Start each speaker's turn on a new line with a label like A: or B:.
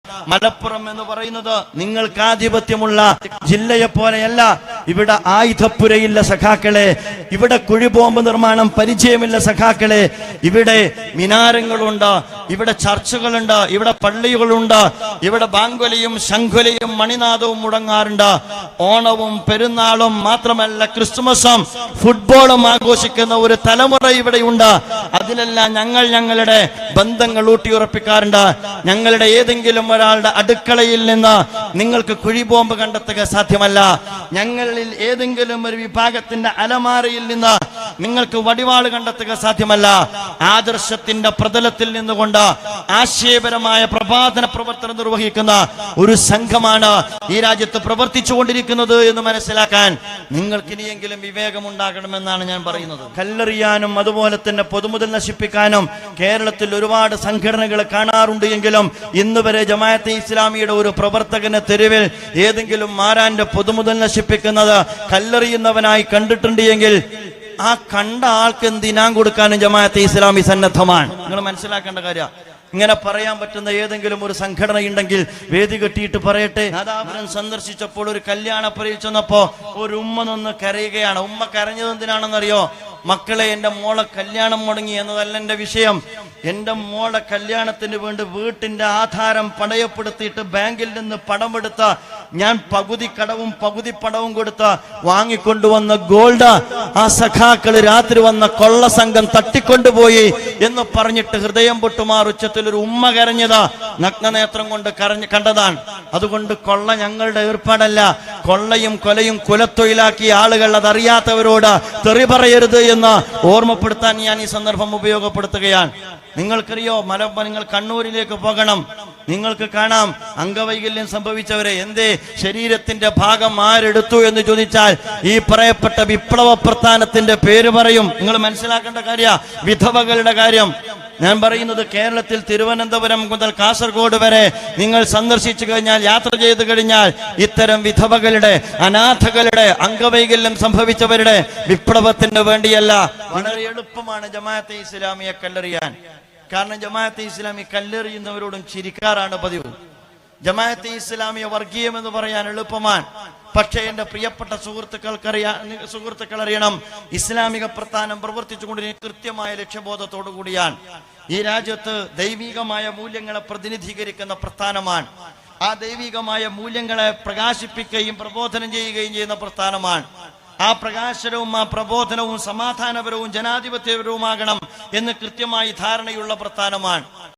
A: മലപ്പുറം എന്ന് പറയുന്നത് നിങ്ങൾക്ക് ആധിപത്യമുള്ള ജില്ലയെ പോലെയല്ല. ഇവിടെ ആയുധപ്പുരയില്ല സഖാക്കളെ, ഇവിടെ കുഴിബോംബ് നിർമ്മാണം പരിചയമില്ല സഖാക്കളെ. ഇവിടെ മിനാരങ്ങളുണ്ട്, ഇവിടെ ചർച്ചുകളുണ്ട്, ഇവിടെ പള്ളികളുണ്ട്, ഇവിടെ ബാങ്കുലിയും ശംഖുലിയും മണിനാദവും മുടങ്ങാറുണ്ട്. ഓണവും പെരുന്നാളും മാത്രമല്ല ക്രിസ്തുമസും ഫുട്ബോളും ആഘോഷിക്കുന്ന ഒരു തലമുറ ഇവിടെയുണ്ട്. അതിലെല്ലാം ഞങ്ങളുടെ ബന്ധങ്ങൾ ഊട്ടിയുറപ്പിക്കാറുണ്ട്. ഞങ്ങളുടെ ഏതെങ്കിലും ഒരാളുടെ അടുക്കളയിൽ നിന്ന് നിങ്ങൾക്ക് കുഴിബോംബ് കണ്ടെത്തുക സാധ്യമല്ല. ഞങ്ങളിൽ ഏതെങ്കിലും ഒരു വിഭാഗത്തിന്റെ അലമാരയിൽ നിന്ന് നിങ്ങൾക്ക് വടിവാള് കണ്ടെത്തുക സാധ്യമല്ല. ആദർശത്തിന്റെ പ്രതലത്തിൽ നിന്നുകൊണ്ട് ആശയപരമായ പ്രബോധന പ്രവർത്തനം നിർവഹിക്കുന്ന ഒരു സംഘമാണ് ഈ രാജ്യത്ത് പ്രവർത്തിച്ചുകൊണ്ടിരിക്കുന്നത് എന്ന് മനസ്സിലാക്കാൻ നിങ്ങൾക്ക് ഇനിയെങ്കിലും വിവേകമുണ്ടാകണമെന്നാണ് ഞാൻ പറയുന്നത്. കല്ലെറിയാനും അതുപോലെ തന്നെ പൊതുമുതൽ നശിപ്പിക്കാനും കേരളത്തിൽ ഒരുപാട് സംഘടനകൾ കാണാറുണ്ട് എങ്കിലും ഇന്ന് വരെ ജമാഅത്തെ ഇസ്ലാമിയുടെ ഒരു പ്രവർത്തകനെ തെരുവിൽ ഏതെങ്കിലും മാരാന്റെ പൊതുമുതൽ നശിപ്പിക്കുന്നത് കല്ലെറിയുന്നവനായി കണ്ടിട്ടുണ്ട് എങ്കിൽ ആ കണ്ട ആൾക്ക് എന്തിനാൻ കൊടുക്കാനും ജമാഅത്തെ ഇസ്ലാമി സന്നദ്ധമാണ്. നിങ്ങൾ മനസ്സിലാക്കേണ്ട കാര്യം. ഇങ്ങനെ പറയാൻ പറ്റുന്ന ഏതെങ്കിലും ഒരു സംഘടന ഉണ്ടെങ്കിൽ വേദി കെട്ടിയിട്ട് പറയട്ടെ. നാദാപുരം സന്ദർശിച്ചപ്പോൾ ഒരു കല്യാണപ്പുരയിൽ ചെന്നപ്പോ ഒരു ഉമ്മ നിന്ന് കരയുകയാണ്. ഉമ്മ കരഞ്ഞത് എന്തിനാണെന്നറിയോ? മക്കളെ, എന്റെ മോളെ കല്യാണം മുടങ്ങി എന്നതല്ല എന്റെ വിഷയം. എന്റെ മോളെ കല്യാണത്തിന് വേണ്ടി വീട്ടിന്റെ ആധാരം പണയപ്പെടുത്തിയിട്ട് ബാങ്കിൽ നിന്ന് പണമെടുത്ത ഞാൻ പകുതി കടവും പകുതി പണവും കൊടുത്ത് വാങ്ങിക്കൊണ്ടുവന്ന ഗോൾഡ് ആ സഖാക്കള് രാത്രി വന്ന കൊള്ള സംഘം തട്ടിക്കൊണ്ടുപോയി എന്ന് പറഞ്ഞിട്ട് ഹൃദയം പൊട്ടുമാർ ഉച്ചത്തിൽ ഒരു ഉമ്മ കരഞ്ഞതാ നഗ്നനേത്രം കൊണ്ട് കണ്ടതാണ്. അതുകൊണ്ട് കൊള്ള ഞങ്ങളുടെ ഏർപ്പാടല്ല. കൊള്ളയും കൊലയും കുലത്തൊഴിലാക്കിയ ആളുകൾ അതറിയാത്തവരോട് തെറി പറയരുത് എന്ന് ഓർമ്മപ്പെടുത്താൻ ഞാൻ ഈ സന്ദർഭം ഉപയോഗപ്പെടുത്തുകയാണ്. നിങ്ങൾക്കറിയോ, നിങ്ങൾ കണ്ണൂരിലേക്ക് പോകണം, നിങ്ങൾക്ക് കാണാം അംഗവൈകല്യം സംഭവിച്ചവരെ. എന്തേ ശരീരത്തിന്റെ ഭാഗം ആരെടുത്തു എന്ന് ചോദിച്ചാൽ ഈ പറയപ്പെട്ട വിപ്ലവ പ്രസ്ഥാനത്തിന്റെ പേര് പറയും. നിങ്ങൾ മനസ്സിലാക്കേണ്ട കാര്യ വിധവകളുടെ കാര്യം ഞാൻ പറയുന്നത്. കേരളത്തിൽ തിരുവനന്തപുരം മുതൽ കാസർഗോഡ് വരെ നിങ്ങൾ സന്ദർശിച്ചു കഴിഞ്ഞാൽ, യാത്ര ചെയ്തു കഴിഞ്ഞാൽ ഇത്തരം വിധവകളുടെ, അനാഥകളുടെ, അംഗവൈകല്യം സംഭവിച്ചവരുടെ വിപ്ലവത്തിന് വേണ്ടിയല്ല. വളരെ എളുപ്പമാണ് ജമാഅത്തെ ഇസ്ലാമിയെ കല്ലെറിയാൻ. കാരണം ജമാഅത്തെ ഇസ്ലാമി കല്ലെറിയുന്നവരോടും ചിരിക്കാറാണ് പതിവ്. ജമാഅത്തെ ഇസ്ലാമിയെ വർഗീയം എന്ന് പറയാൻ എളുപ്പമാണ്. പക്ഷേ എന്റെ പ്രിയപ്പെട്ട സുഹൃത്തുക്കൾ അറിയണം, ഇസ്ലാമിക പ്രസ്ഥാനം പ്രവർത്തിച്ചുകൊണ്ടിരിക്കുന്ന കൃത്യമായ ലക്ഷ്യബോധത്തോടു കൂടിയാണ്. ഈ രാജ്യത്ത് ദൈവികമായ മൂല്യങ്ങളെ പ്രതിനിധീകരിക്കുന്ന പ്രസ്ഥാനമാണ്. ആ ദൈവികമായ മൂല്യങ്ങളെ പ്രകാശിപ്പിക്കുകയും പ്രബോധനം ചെയ്യുകയും ചെയ്യുന്ന പ്രസ്ഥാനമാണ്. ആ പ്രകാശനവും ആ പ്രബോധനവും സമാധാനപരവും ജനാധിപത്യപരവുമാകണം എന്ന് കൃത്യമായി ധാരണയുള്ള പ്രസ്ഥാനമാണ്.